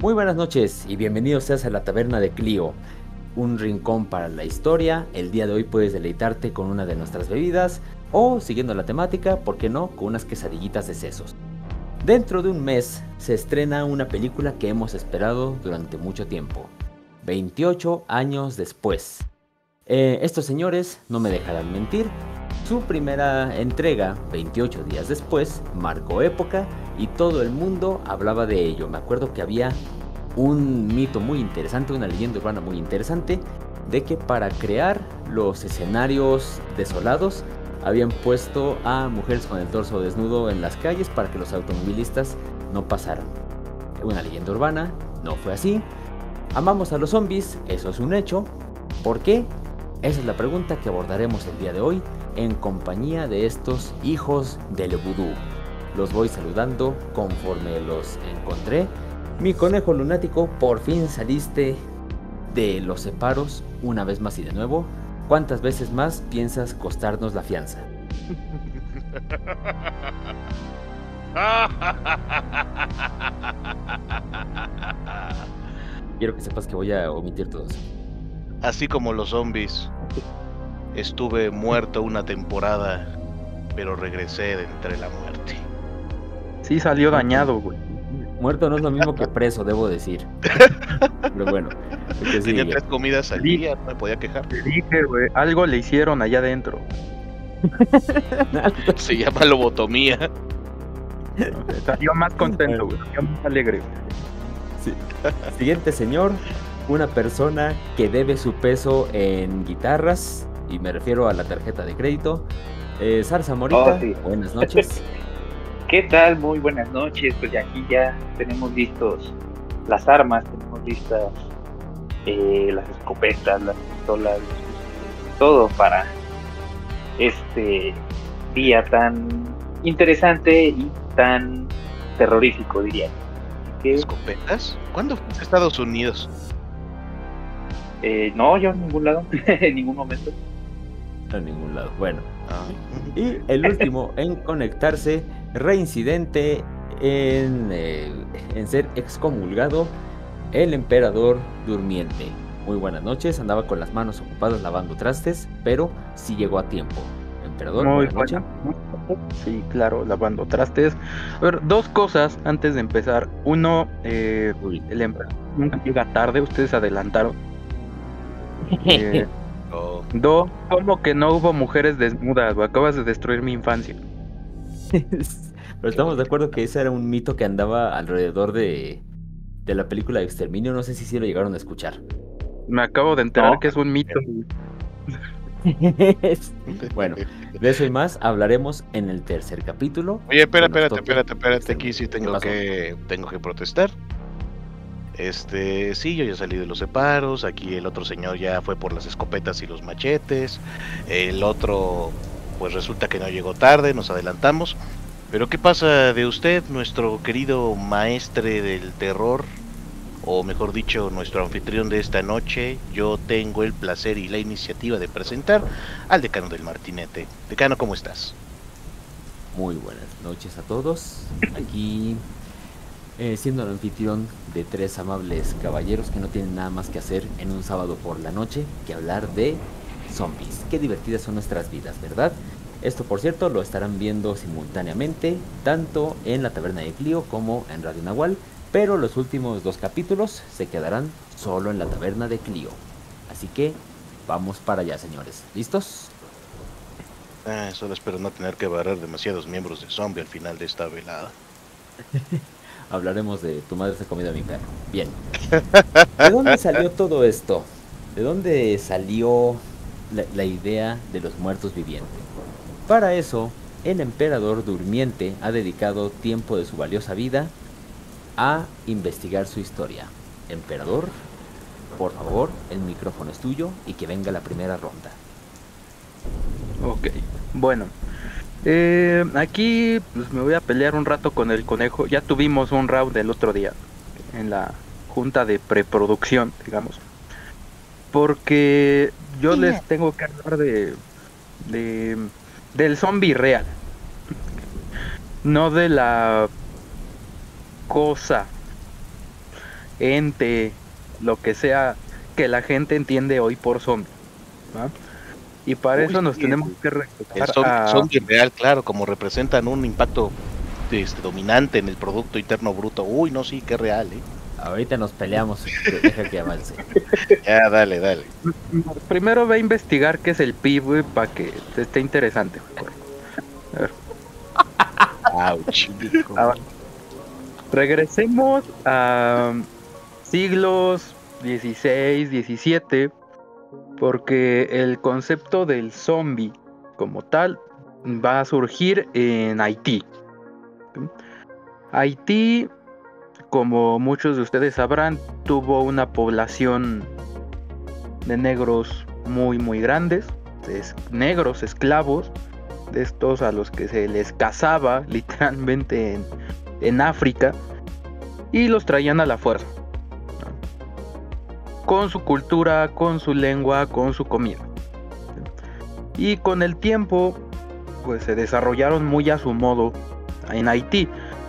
Muy buenas noches y bienvenidos seas a la Taberna de Clio, un rincón para la historia. El día de hoy puedes deleitarte con una de nuestras bebidas o, siguiendo la temática, ¿por qué no?, con unas quesadillitas de sesos. Dentro de un mes se estrena una película que hemos esperado durante mucho tiempo, 28 años después. Estos señores no me dejarán mentir. Su primera entrega, 28 días después, marcó época y todo el mundo hablaba de ello. Me acuerdo que había un mito muy interesante, una leyenda urbana muy interesante, de que para crear los escenarios desolados habían puesto a mujeres con el torso desnudo en las calles para que los automovilistas no pasaran. Una leyenda urbana, no fue así. Amamos a los zombies, eso es un hecho. ¿Por qué? Esa es la pregunta que abordaremos el día de hoy en compañía de estos hijos del vudú. Los voy saludando conforme los encontré. Mi conejo lunático, por fin saliste de los separos una vez más y de nuevo. ¿Cuántas veces más piensas costarnos la fianza? Quiero que sepas que voy a omitir todo eso. Así como los zombies, estuve muerto una temporada, pero regresé de entre la muerte. Sí, salió dañado, güey. Muerto no es lo mismo que preso, debo decir. Pero bueno, porque Tenía sigue. 3 comidas al día, no me podía quejar. Te dije, güey, algo le hicieron allá adentro. Se llama lobotomía. Salió más contento, güey. Salió más alegre. Sí. Siguiente señor, una persona que debe su peso en guitarras, y me refiero a la tarjeta de crédito. Zarza Morita, Oh, sí. buenas noches. ¿Qué tal? Muy buenas noches. Pues aquí ya tenemos listos las armas, tenemos listas las escopetas, las pistolas, todo para este día tan interesante y tan terrorífico, diría. Así que, ¿Escopetas? ¿Cuándo fuiste a Estados Unidos? no, yo en ningún lado, en ningún momento. A ningún lado. Bueno, Ah, y el último en conectarse, reincidente en ser excomulgado, el emperador durmiente. Muy buenas noches, andaba con las manos ocupadas lavando trastes, pero sí llegó a tiempo. Emperador, Muy buenas noches. buena. Sí, claro, lavando trastes. A ver, dos cosas antes de empezar. Uno, Uy. el emperador nunca llega tarde, ustedes adelantaron. Eh, oh, Dos, como que no hubo mujeres desnudas, güey. Acabas de destruir mi infancia. Pero estamos de acuerdo que ese era un mito que andaba alrededor de la película de Exterminio. No sé si sí lo llegaron a escuchar. Me acabo de enterar No. que es un mito, güey. Bueno, de eso y más hablaremos en el tercer capítulo. Oye, que nos toque espérate, aquí sí ¿Qué pasó? tengo que protestar. Sí, yo ya salí de los separos, aquí el otro señor ya fue por las escopetas y los machetes, el otro pues resulta que no llegó tarde, nos adelantamos. Pero ¿qué pasa de usted, nuestro querido maestre del terror? O mejor dicho, nuestro anfitrión de esta noche. Yo tengo el placer y la iniciativa de presentar al decano del Martinete. Decano, ¿cómo estás? Muy buenas noches a todos. Aquí siendo el anfitrión de tres amables caballeros que no tienen nada más que hacer en un sábado por la noche que hablar de zombies. Qué divertidas son nuestras vidas, ¿verdad? Esto, por cierto, lo estarán viendo simultáneamente tanto en la Taberna de Clio como en Radio Nahual, pero los últimos 2 capítulos se quedarán solo en la Taberna de Clio. Así que vamos para allá, señores. ¿Listos? Solo espero no tener que barrer demasiados miembros de zombie al final de esta velada. Hablaremos de tu madre se ha comido a mi perro. Bien. ¿De dónde salió todo esto? ¿De dónde salió la idea de los muertos vivientes? Para eso, el emperador durmiente ha dedicado tiempo de su valiosa vida a investigar su historia. Emperador, por favor, el micrófono es tuyo y que venga la primera ronda. Ok, bueno. Aquí pues, me voy a pelear un rato con el conejo. Ya tuvimos un round el otro día en la junta de preproducción, digamos. Porque yo les tengo que hablar del zombie real. No de la cosa ente, lo que sea que la gente entiende hoy por zombie, ¿va? Y para eso nos tenemos que El regresar zombie real, claro, como representan un impacto dominante en el Producto Interno Bruto. Uy, no, sí, qué real, ¿eh? Ahorita nos peleamos, deja que avance. Ya, dale. Primero ve a investigar qué es el PIB, güey, para que esté interesante, güey. A ver. Ouch. Regresemos a siglos XVI, XVII, porque el concepto del zombie como tal va a surgir en Haití. Haití, como muchos de ustedes sabrán, tuvo una población de negros muy grandes, negros esclavos, de estos a los que se les cazaba literalmente en África y los traían a la fuerza, ¿no? Con su cultura, con su lengua, con su comida. Y con el tiempo pues se desarrollaron muy a su modo en Haití.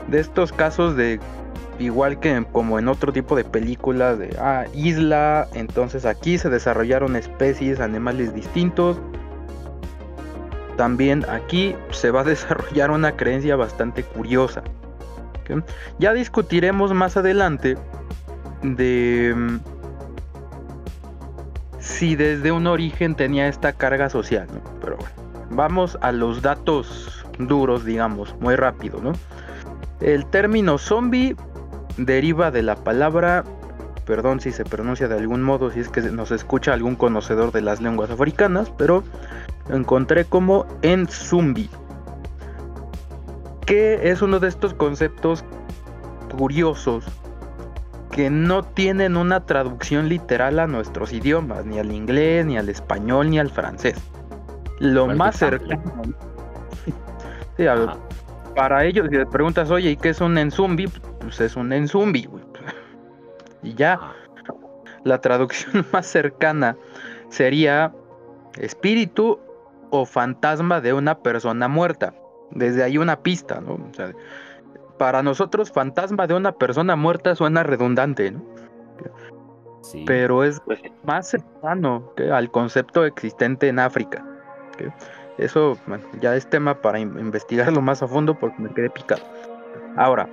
De estos casos de, igual que como en otro tipo de películas de isla, entonces aquí se desarrollaron especies, animales distintos. También aquí se va a desarrollar una creencia bastante curiosa, ¿okay? Ya discutiremos más adelante de si desde un origen tenía esta carga social, ¿no? Pero bueno, vamos a los datos duros, digamos, muy rápido, ¿no? El término zombie deriva de la palabra, perdón si se pronuncia de algún modo, si es que nos escucha algún conocedor de las lenguas africanas, pero lo encontré como Enzumbi, que es uno de estos conceptos curiosos que no tienen una traducción literal a nuestros idiomas, ni al inglés, ni al español, ni al francés. Lo más cercano, sí, para ellos, si les preguntas, oye, ¿y qué es un Enzumbi? Pues es un Enzumbi, güey. Y ya, la traducción más cercana sería espíritu o fantasma de una persona muerta. Desde ahí una pista, ¿no? O sea, para nosotros fantasma de una persona muerta suena redundante, ¿no? Sí. Pero es más cercano, ¿okay?, al concepto existente en África, ¿okay? Eso, bueno, ya es tema para investigarlo más a fondo porque me quedé picado. Ahora,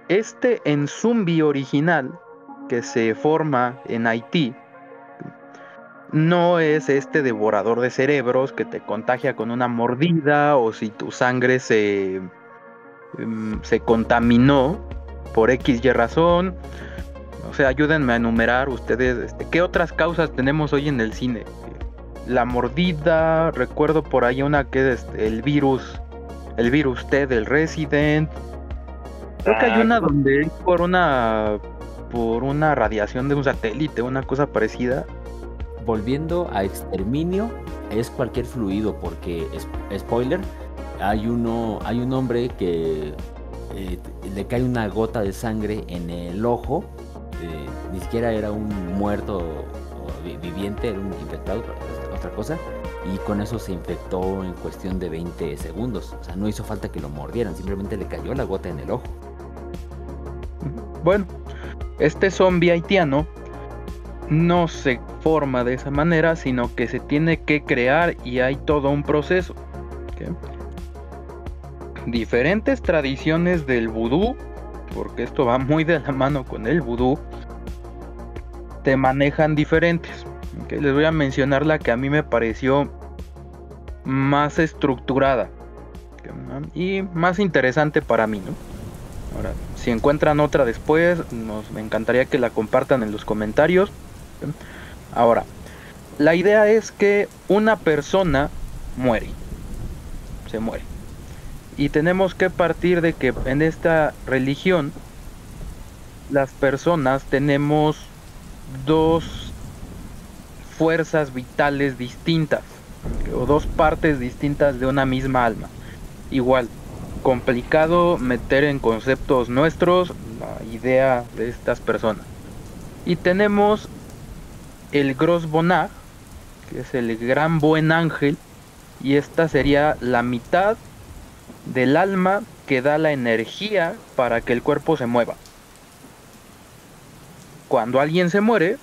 este Enzumbi original que se forma en Haití no es este devorador de cerebros que te contagia con una mordida o si tu sangre se contaminó por XY razón. O sea, ayúdenme a enumerar ustedes qué otras causas tenemos hoy en el cine. La mordida, recuerdo por ahí una que es el virus T del Resident. Creo que hay una donde es por una radiación de un satélite, una cosa parecida. Volviendo a exterminio, es cualquier fluido, porque spoiler, hay un hombre que le cae una gota de sangre en el ojo, ni siquiera era un muerto o viviente, era un infectado, otra cosa, y con eso se infectó en cuestión de 20 segundos. O sea, no hizo falta que lo mordieran, simplemente le cayó la gota en el ojo. Bueno, este zombie haitiano no se forma de esa manera, sino que se tiene que crear y hay todo un proceso, ¿okay? Diferentes tradiciones del vudú, porque esto va muy de la mano con el vudú, te manejan diferentes, ¿okay? Les voy a mencionar la que a mí me pareció más estructurada, ¿okay?, y más interesante para mí, ¿no? Ahora, si encuentran otra después, me encantaría que la compartan en los comentarios. Ahora, la idea es que una persona se muere. Y tenemos que partir de que en esta religión las personas tenemos dos fuerzas vitales distintas, o dos partes distintas de una misma alma. Igual, complicado meter en conceptos nuestros la idea de estas personas. Y tenemos el Gros Bonheur, que es el gran buen ángel, y esta sería la mitad del alma que da la energía para que el cuerpo se mueva. cuando alguien se muere,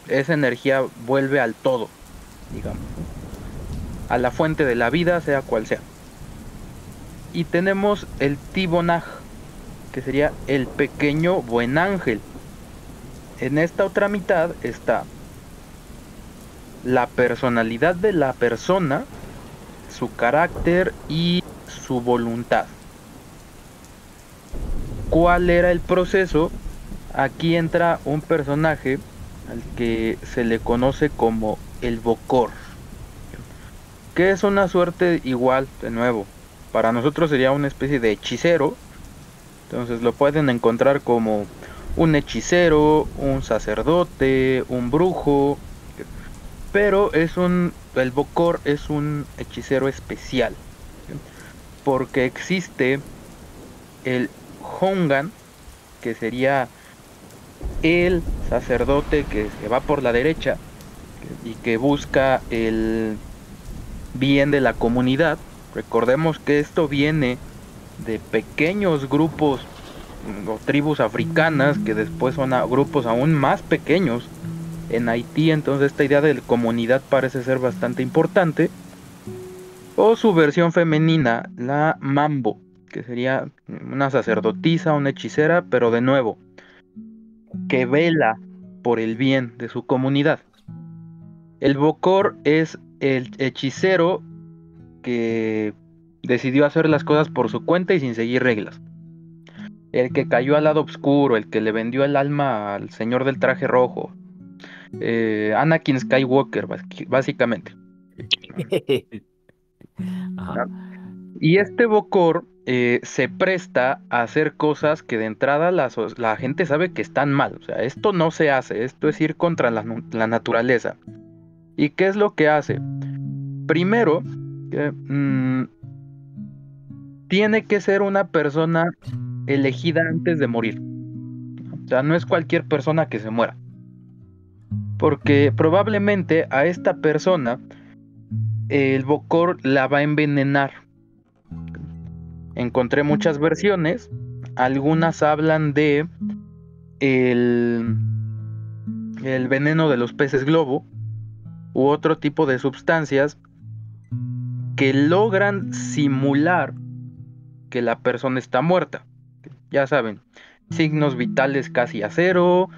esa energía vuelve al todo, digamos, a la fuente de la vida, sea cual sea. Y tenemos el Tibonaj, que sería el pequeño buen ángel. En esta otra mitad está la personalidad de la persona, su carácter y su voluntad. ¿Cuál era el proceso? Aquí entra un personaje al que se le conoce como el Bokor, que es una suerte igual, de nuevo, para nosotros sería una especie de hechicero. Entonces lo pueden encontrar como un hechicero, un sacerdote, un brujo, pero el Bokor es un hechicero especial, porque existe el Hongan, que sería el sacerdote que va por la derecha y que busca el bien de la comunidad. Recordemos que esto viene de pequeños grupos o tribus africanas que después son grupos aún más pequeños en Haití. Entonces esta idea de comunidad parece ser bastante importante. O su versión femenina, la Mambo, que sería una sacerdotisa, una hechicera, pero de nuevo, que vela por el bien de su comunidad. El Bokor es el hechicero que decidió hacer las cosas por su cuenta y sin seguir reglas. El que cayó al lado oscuro, el que le vendió el alma al señor del traje rojo. Anakin Skywalker, básicamente. Ajá. Y este Bokor se presta a hacer cosas que de entrada la gente sabe que están mal. O sea, esto no se hace, esto es ir contra la naturaleza. ¿Y qué es lo que hace? Primero, tiene que ser una persona elegida antes de morir. O sea, no es cualquier persona que se muera. Porque probablemente a esta persona el Bokor la va a envenenar. Encontré muchas versiones. Algunas hablan de el veneno de los peces globo u otro tipo de sustancias que logran simular que la persona está muerta. Ya saben, signos vitales casi a cero,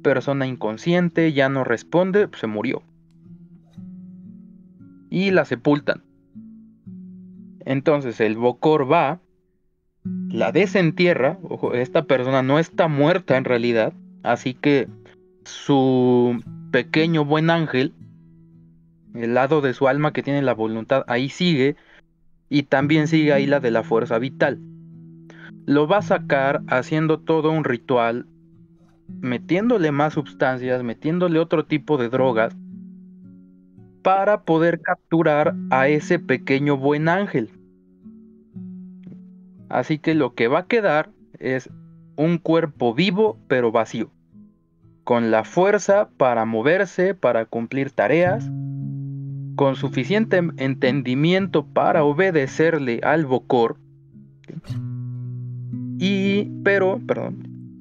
persona inconsciente, ya no responde, se murió. Y la sepultan. Entonces el Bokor va, la desentierra. Ojo, esta persona no está muerta en realidad, así que su pequeño buen ángel, el lado de su alma que tiene la voluntad, ahí sigue, y también sigue ahí la de la fuerza vital. Lo va a sacar haciendo todo un ritual, metiéndole más sustancias, metiéndole otro tipo de drogas, para poder capturar a ese pequeño buen ángel. Así que lo que va a quedar es un cuerpo vivo pero vacío, con la fuerza para moverse, para cumplir tareas, con suficiente entendimiento para obedecerle al Bokor,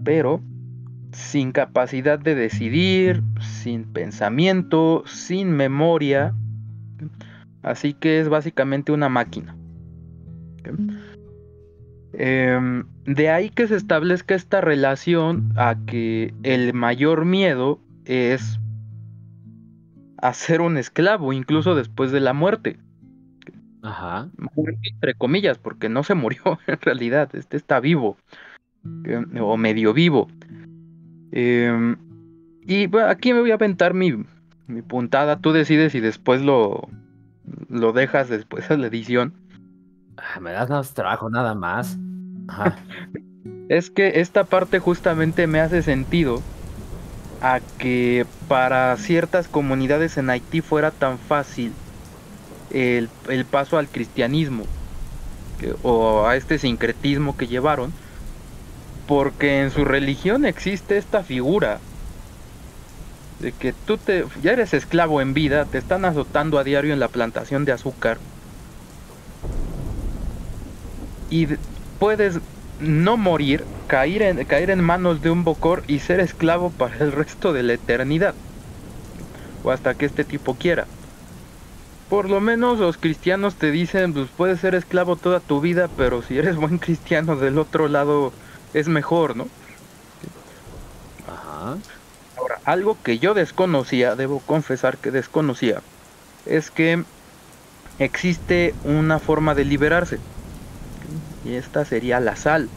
pero sin capacidad de decidir, sin pensamiento, sin memoria. Así que es básicamente una máquina. De ahí que se establezca esta relación a que el mayor miedo es hacer un esclavo, incluso después de la muerte. Ajá. Muerte entre comillas, porque no se murió en realidad, está vivo, o medio vivo. Y bueno, aquí me voy a aventar mi puntada. Tú decides si después lo dejas después de la edición. Me das más trabajo nada más. Ajá. Es que esta parte justamente me hace sentido a que para ciertas comunidades en Haití fuera tan fácil el paso al cristianismo, o a este sincretismo que llevaron, porque en su religión existe esta figura de que tú ya eres esclavo en vida, te están azotando a diario en la plantación de azúcar y puedes no morir, caer en manos de un Bokor y ser esclavo para el resto de la eternidad, o hasta que este tipo quiera. Por lo menos los cristianos te dicen, pues puedes ser esclavo toda tu vida, pero si eres buen cristiano del otro lado es mejor, ¿no? Ajá. Ahora, algo que yo desconocía, debo confesar que desconocía, es que existe una forma de liberarse, y esta sería la sal.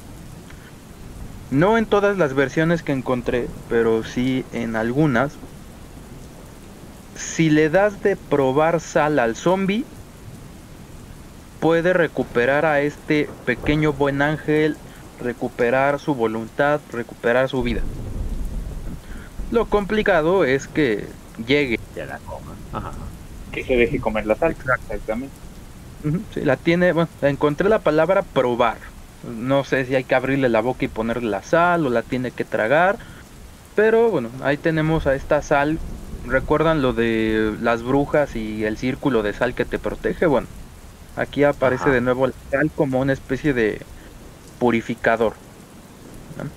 No en todas las versiones que encontré, pero sí en algunas. Si le das de probar sal al zombie, puede recuperar a este pequeño buen ángel, recuperar su voluntad, recuperar su vida. Lo complicado es que llegue. Ya la coma. Ajá. Que se deje comer la sal. Exacto. Exactamente. Sí, la tiene, bueno, encontré la palabra probar. No sé si hay que abrirle la boca y ponerle la sal o la tiene que tragar. Pero bueno, ahí tenemos a esta sal. ¿Recuerdan lo de las brujas y el círculo de sal que te protege? Bueno, aquí aparece Ajá. de nuevo la sal como una especie de purificador, ¿no?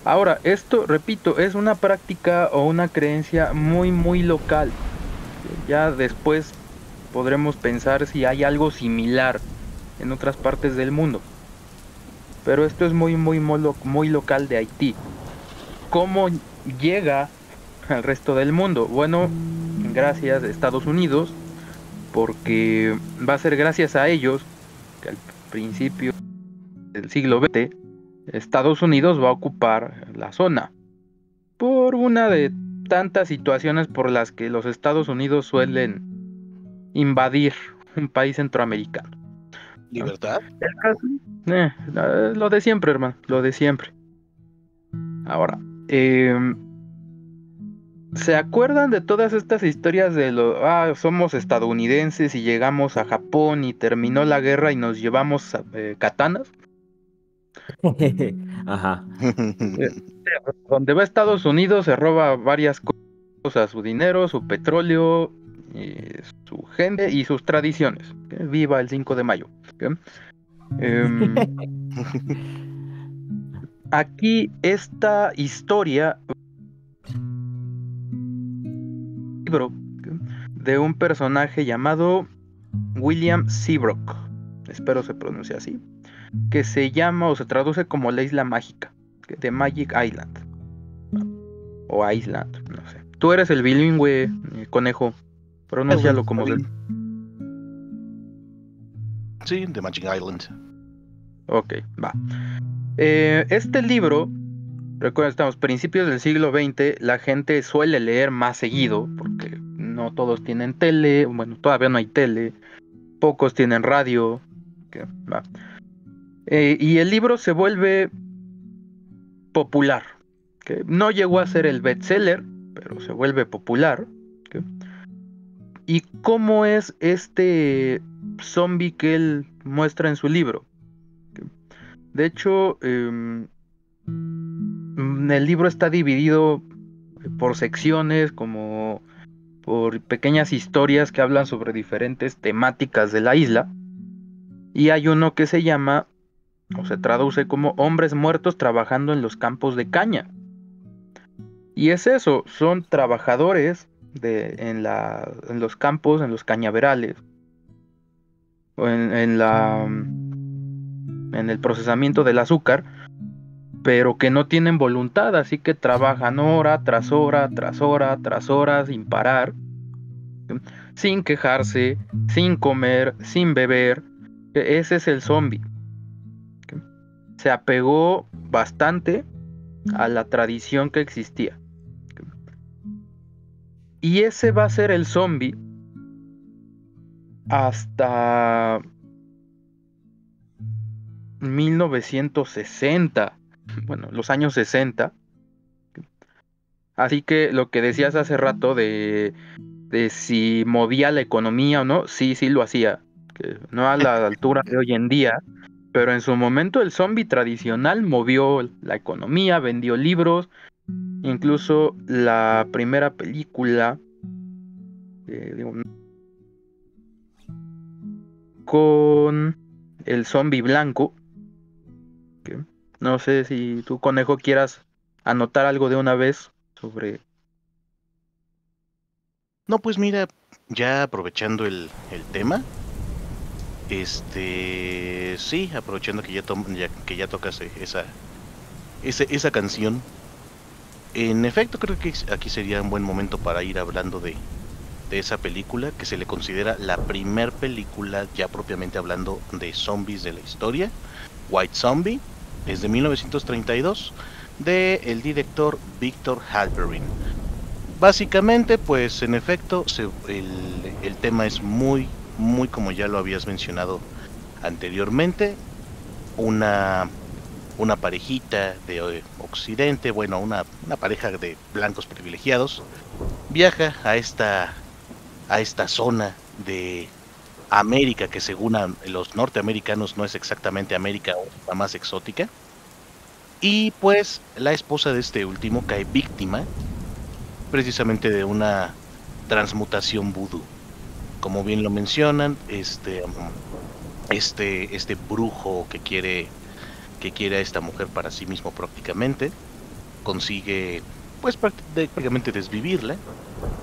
Ahora, esto, repito, es una práctica o una creencia muy, muy local. Ya después podremos pensar si hay algo similar en otras partes del mundo. Pero esto es muy, muy, muy local de Haití. ¿Cómo llega al resto del mundo? Bueno, gracias a Estados Unidos, porque va a ser gracias a ellos que al principio del siglo XX Estados Unidos va a ocupar la zona por una de tantas situaciones por las que los Estados Unidos suelen invadir un país centroamericano, ¿no? ¿Libertad? El caso, lo de siempre, hermano, lo de siempre. Ahora, ¿se acuerdan de todas estas historias de somos estadounidenses y llegamos a Japón y terminó la guerra y nos llevamos katanas? Ajá. Donde va Estados Unidos se roba varias cosas, su dinero, su petróleo, su gente y sus tradiciones. ¿Ok? Viva el 5 de mayo. ¿Ok? Aquí esta historia, libro, ¿ok?, de un personaje llamado William Seabrook, espero se pronuncie así, que se llama o se traduce como la isla mágica, de Magic Island, o Island, no sé. Tú eres el bilingüe, conejo, pronúncialo como se... Sí, The Magic Island. Ok, va. Este libro, recuerda, estamos principios del siglo XX, la gente suele leer más seguido, porque no todos tienen tele, bueno, todavía no hay tele, pocos tienen radio, ok, va. Y el libro se vuelve popular, ¿ok? No llegó a ser el bestseller, pero se vuelve popular, ¿ok? ¿Y cómo es este zombie que él muestra en su libro? ¿Ok? De hecho, el libro está dividido por secciones, como por pequeñas historias que hablan sobre diferentes temáticas de la isla. Y hay uno que se llama, o se traduce como hombres muertos trabajando en los campos de caña. Y es eso, son trabajadores en los campos, en los cañaverales, o en el procesamiento del azúcar, pero que no tienen voluntad, así que trabajan hora tras hora, tras hora, tras hora, sin parar, sin quejarse, sin comer, sin beber. Ese es el zombie. Se apegó bastante a la tradición que existía. Y ese va a ser el zombie hasta 1960, bueno, los años 60. Así que lo que decías hace rato de si movía la economía o no, sí, sí lo hacía. Que no a la altura de hoy en día, pero en su momento el zombie tradicional movió la economía, vendió libros, incluso la primera película, digo, con el zombie blanco, ¿okay?, No sé si tú, Conejo, quieras anotar algo de una vez sobre... No, pues mira, ya aprovechando el tema, sí, aprovechando que que ya tocas esa canción, en efecto creo que aquí sería un buen momento para ir hablando de esa película que se le considera la primer película ya propiamente hablando de zombies de la historia. White Zombie es de 1932 de el director Victor Halperin. Básicamente, pues en efecto, el tema es muy como ya lo habías mencionado anteriormente, una parejita de Occidente, bueno, una pareja de blancos privilegiados, viaja a esta zona de América, que según los norteamericanos no es exactamente América o la más exótica, y pues la esposa de este último cae víctima precisamente de una transmutación vudú. Como bien lo mencionan, este brujo que quiere a esta mujer para sí mismo prácticamente, consigue pues prácticamente desvivirla,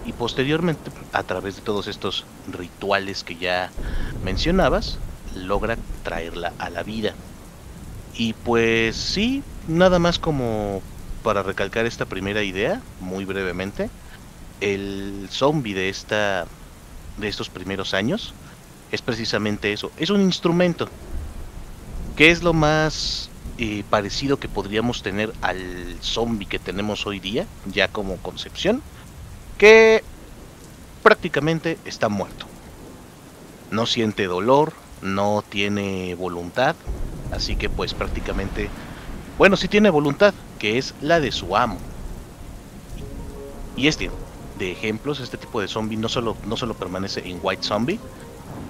y posteriormente, a través de todos estos rituales que ya mencionabas, logra traerla a la vida. Y pues sí, nada más como para recalcar esta primera idea, muy brevemente, el zombie de estos primeros años es precisamente eso, es un instrumento, que es lo más parecido que podríamos tener al zombie que tenemos hoy día, ya como concepción, que prácticamente está muerto. No siente dolor, no tiene voluntad, así que pues prácticamente, bueno, sí tiene voluntad, que es la de su amo. Y de ejemplos, este tipo de zombie no solo permanece en White Zombie,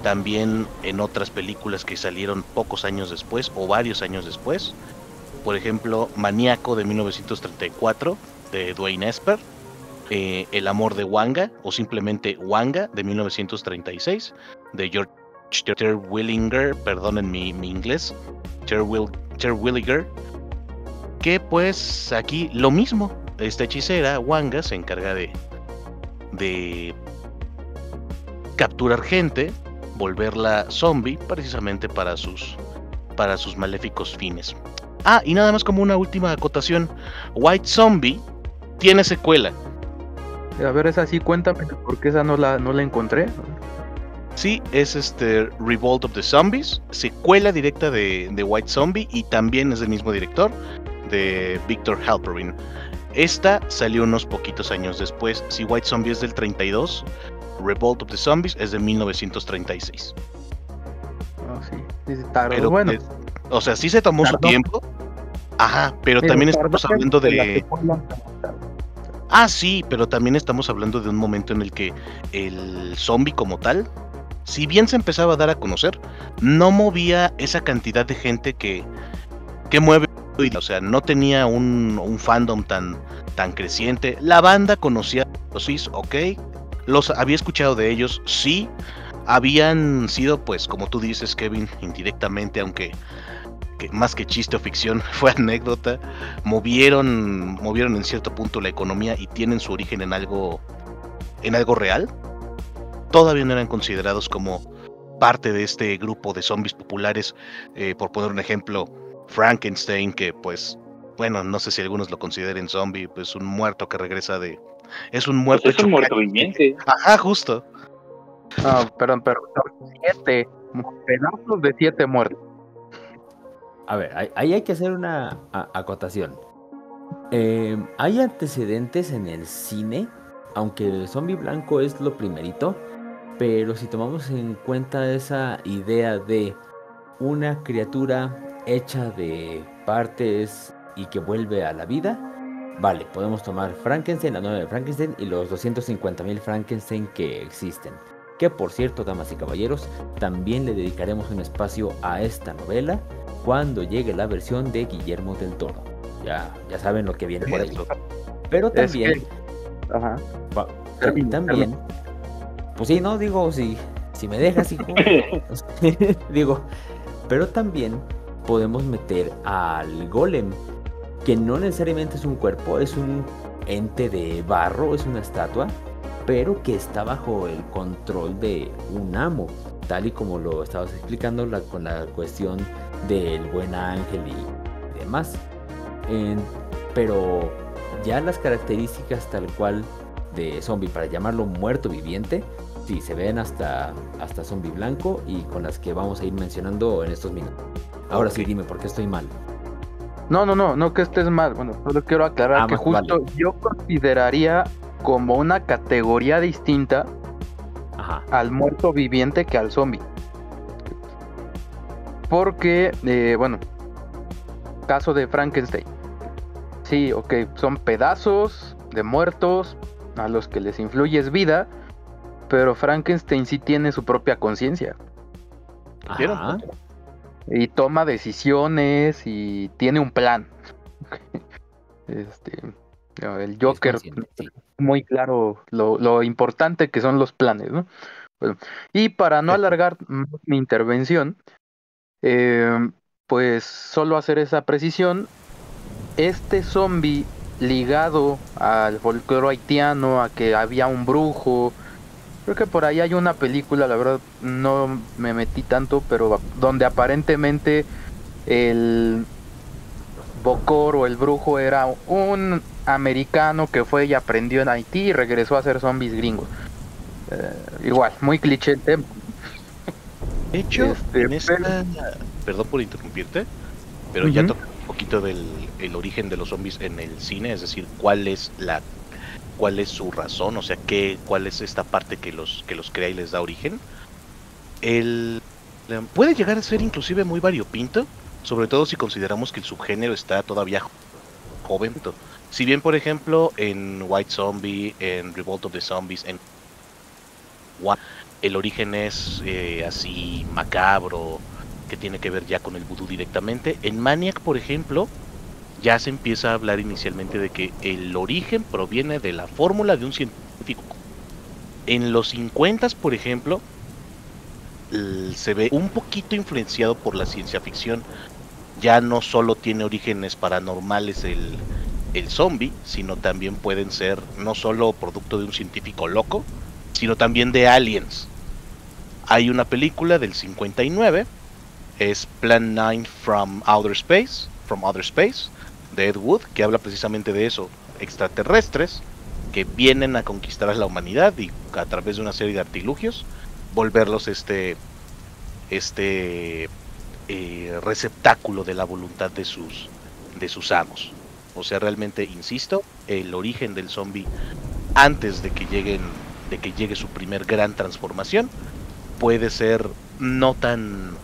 también en otras películas que salieron pocos años después o varios años después. Por ejemplo, Maníaco de 1934 de Dwayne Esper, El amor de Wanga o simplemente Wanga de 1936 de George Terwilliger, perdonen mi inglés, Terwilliger, que pues aquí lo mismo, esta hechicera Wanga se encarga de capturar gente, volverla zombie precisamente para sus maléficos fines. Ah, y nada más como una última acotación, White Zombie tiene secuela. A ver, esa sí, cuéntame, porque esa no la encontré. Sí, es Revolt of the Zombies, secuela directa de White Zombie, y también es del mismo director, de Victor Halperin. Esta salió unos poquitos años después. Si White Zombie es del 32, Revolt of the Zombies es de 1936. Oh, sí, tardó, pero bueno. O sea, sí se tomó su tiempo. Ajá, pero también estamos hablando de... Ah, sí, pero también estamos hablando de un momento en el que el zombie como tal, si bien se empezaba a dar a conocer, no movía esa cantidad de gente que mueve. O sea, no tenía un fandom tan creciente. La banda conocía a los Sis, ok, los había escuchado de ellos, sí, habían sido, pues, como tú dices, Kevin, indirectamente, aunque que más que chiste o ficción, fue anécdota, movieron en cierto punto la economía y tienen su origen en algo real. Todavía no eran considerados como parte de este grupo de zombies populares, por poner un ejemplo, Frankenstein, que pues, bueno, no sé si algunos lo consideren zombie, pues un muerto que regresa de... Es un muerto... Pues es un muerto viviente. Ajá, justo. No, perdón, 7 pedazos de 7 muertos. A ver, ahí hay que hacer una acotación. Hay antecedentes en el cine, aunque el zombie blanco es lo primerito, pero si tomamos en cuenta esa idea de una criatura hecha de partes y que vuelve a la vida, vale, podemos tomar Frankenstein, la novela de Frankenstein y los 250,000 Frankenstein que existen. Que por cierto, damas y caballeros, también le dedicaremos un espacio a esta novela cuando llegue la versión de Guillermo del Toro. Ya saben lo que viene por ahí. Pero también... Ajá. También... Pues sí, no, digo, si me dejas, hijo. Digo, pero también podemos meter al golem, que no necesariamente es un cuerpo, es un ente de barro, es una estatua, pero que está bajo el control de un amo, tal y como lo estabas explicando con la cuestión del buen ángel y demás. Pero ya las características tal cual de zombie, para llamarlo muerto viviente, sí, se ven hasta zombie blanco, y con las que vamos a ir mencionando en estos minutos. Ahora sí, dime, ¿por qué estoy mal? No que estés mal. Bueno, solo quiero aclarar que justo yo consideraría como una categoría distinta al muerto viviente que al zombie. Porque, bueno, caso de Frankenstein. Sí, ok, son pedazos de muertos a los que les influyes vida, pero Frankenstein sí tiene su propia conciencia. Y toma decisiones y tiene un plan. El Joker, sí, muy claro lo importante que son los planes, ¿no? Bueno, y para no alargar mi intervención, pues solo hacer esa precisión. Este zombie ligado al folclore haitiano, a que había un brujo, creo que por ahí hay una película, la verdad no me metí tanto, pero donde aparentemente el Bokor o el brujo era un americano que fue y aprendió en Haití y regresó a ser zombies gringos. Igual, muy cliché el tema. De hecho, perdón por interrumpirte, pero ya toca un poquito del origen de los zombies en el cine, es decir, cuál es su razón, o sea, cuál es esta parte que los crea y les da origen. Puede llegar a ser inclusive muy variopinto, sobre todo si consideramos que el subgénero está todavía joven. Si bien, por ejemplo, en White Zombie, en Revolt of the Zombies, en el origen es así macabro, que tiene que ver ya con el vudú directamente. En Maniac, por ejemplo, ya se empieza a hablar inicialmente de que el origen proviene de la fórmula de un científico. En los 50, por ejemplo, se ve un poquito influenciado por la ciencia ficción. Ya no solo tiene orígenes paranormales el zombie, sino también pueden ser no solo producto de un científico loco, sino también de aliens. Hay una película del 59, es Plan 9 from Outer Space, de Ed Wood, que habla precisamente de eso, extraterrestres que vienen a conquistar a la humanidad y a través de una serie de artilugios volverlos receptáculo de la voluntad de sus amos. O sea, realmente, insisto, el origen del zombie antes de que llegue su primer gran transformación puede ser no tan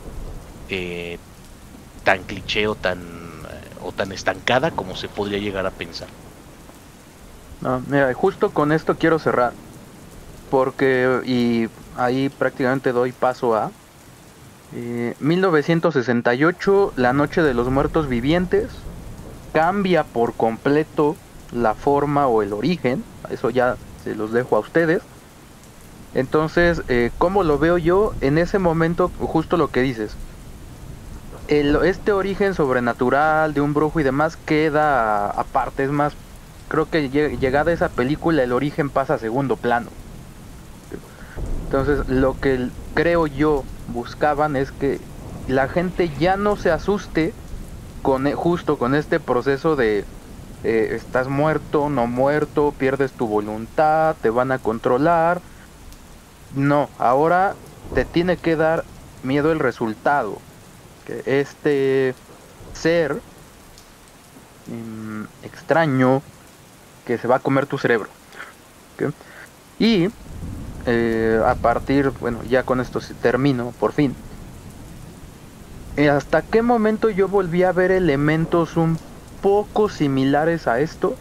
cliché o tan estancada como se podría llegar a pensar. No, mira, justo con esto quiero cerrar, porque y ahí prácticamente doy paso a 1968, La Noche de los Muertos Vivientes, cambia por completo la forma o el origen, eso ya se los dejo a ustedes. Entonces, ¿cómo lo veo yo? En ese momento, justo lo que dices, este origen sobrenatural de un brujo y demás queda aparte. Es más, creo que llegada a esa película el origen pasa a segundo plano. Entonces, lo que creo yo buscaban es que la gente ya no se asuste justo con este proceso de estás muerto, no muerto, pierdes tu voluntad, te van a controlar. No, ahora te tiene que dar miedo el resultado, que este ser extraño que se va a comer tu cerebro, ¿okay? Y a partir, bueno, ya con esto termino, por fin. ¿Hasta qué momento yo volví a ver elementos un poco similares a esto?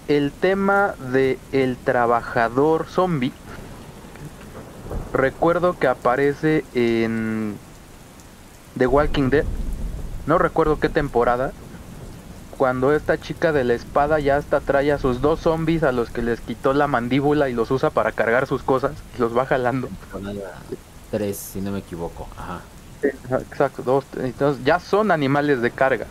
El tema de el trabajador zombie. Recuerdo que aparece en The Walking Dead, no recuerdo qué temporada, cuando esta chica de la espada ya hasta trae a sus 2 zombies a los que les quitó la mandíbula y los usa para cargar sus cosas y los va jalando. 3, si no me equivoco. Ajá. Exacto, entonces ya son animales de carga.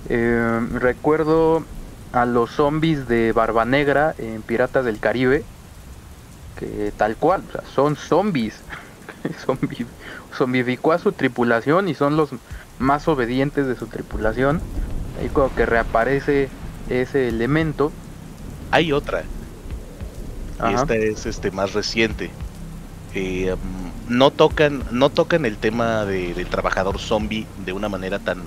Recuerdo a los zombies de Barba Negra en Piratas del Caribe, que tal cual, o sea, son zombies. Zombificó a su tripulación y son los más obedientes de su tripulación. Ahí como que reaparece ese elemento. Hay otra, y Ajá. esta es más reciente. No tocan el tema del trabajador zombie de una manera tan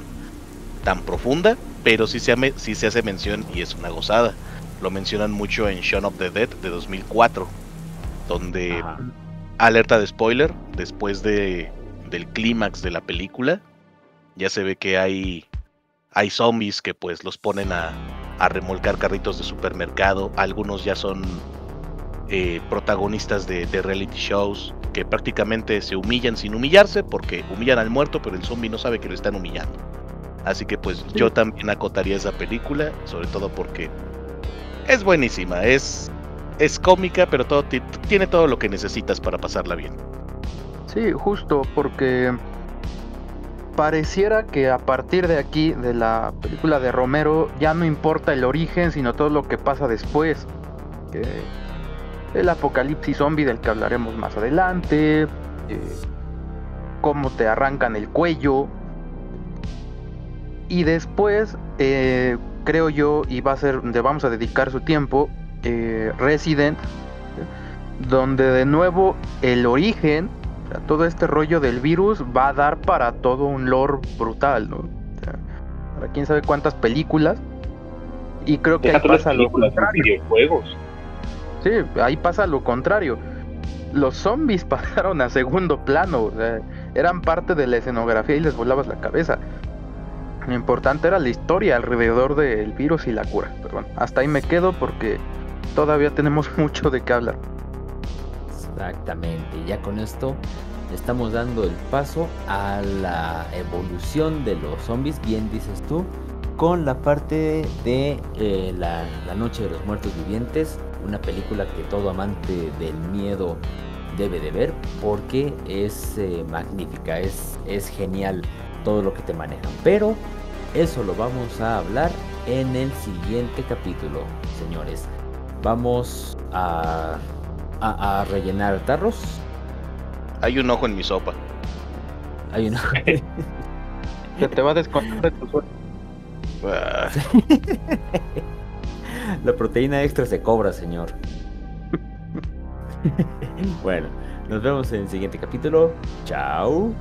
profunda, pero sí se hace mención y es una gozada. Lo mencionan mucho en Shaun of the Dead de 2004, donde, Ajá. alerta de spoiler, después del clímax de la película, ya se ve que hay zombies que pues los ponen a remolcar carritos de supermercado. Algunos ya son protagonistas de reality shows que prácticamente se humillan sin humillarse, porque humillan al muerto, pero el zombie no sabe que lo están humillando. Así que pues yo también acotaría esa película, sobre todo porque es buenísima, es cómica, pero tiene todo lo que necesitas para pasarla bien. Sí, justo porque pareciera que a partir de aquí, de la película de Romero, ya no importa el origen, sino todo lo que pasa después. El apocalipsis zombie del que hablaremos más adelante, cómo te arrancan el cuello. Y después, creo yo, y va a ser donde vamos a dedicar su tiempo, Resident, donde de nuevo el origen, o sea, todo este rollo del virus va a dar para todo un lore brutal, ¿no? O sea, para quién sabe cuántas películas. Y creo que ahí pasa lo contrario. Videojuegos. Sí, ahí pasa lo contrario. Los zombies pasaron a segundo plano, o sea, eran parte de la escenografía y les volabas la cabeza. Lo importante era la historia alrededor del virus y la cura. Pero bueno, hasta ahí me quedo porque todavía tenemos mucho de qué hablar. Exactamente, ya con esto estamos dando el paso a la evolución de los zombies, bien dices tú, con la parte de la Noche de los Muertos Vivientes, una película que todo amante del miedo debe de ver porque es magnífica, es genial todo lo que te manejan, pero eso lo vamos a hablar en el siguiente capítulo, señores. Vamos a rellenar tarros. Hay un ojo en mi sopa. Hay una. Se te va a descontar de tu suerte. Ah. La proteína extra se cobra, señor. Bueno, nos vemos en el siguiente capítulo. Chao.